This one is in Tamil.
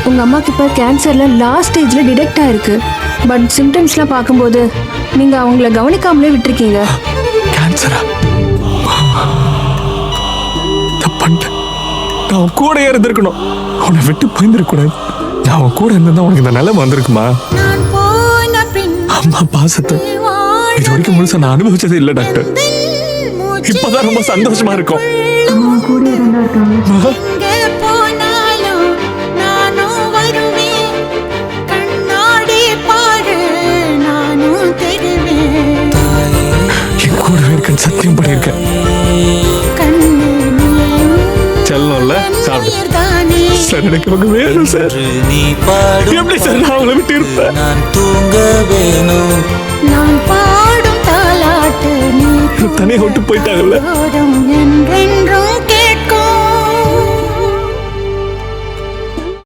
உங்க அம்மாக்கு இப்ப கேன்சர்ல லாஸ்ட் ஸ்டேஜ்ல டிடெக்ட் ஆயிருக்கு. பட் சிம்டம்ஸ்லாம் பார்க்கும்போது நீங்க அவங்கள கவனிக்காமலே விட்டுருக்கீங்க. கேன்சரா? தப்பன்ட்டு நான் அவன் கூட இருந்திருக்கணும். அவனை விட்டு போயிருந்துருக்கூடாது. நான் அவன் கூட இருந்திருந்தா உனக்கு இந்த நிலைமை வந்திருக்குமா? அம்மா பாசத்தை இது வரைக்கும் முழுசா நான் அனுபவிச்சதே இல்லை டாக்டர். இப்பதான் ரொம்ப சந்தோஷமா இருக்கும். என் கூடவே இருக்கேன்னு சத்தியம் பண்ணியிருக்கேன். செல்லம்ல சாப்பிடு சார். எனக்கு அவங்க வேணும் சார். எப்படி சார் நான் அவளை விட்டு இருப்பேன்? நான் தூங்க வேணும். நான் பாடும் தாலாட்டு நீ தனியா விட்டு போயிட்டாங்கல்ல. என்றென்றும்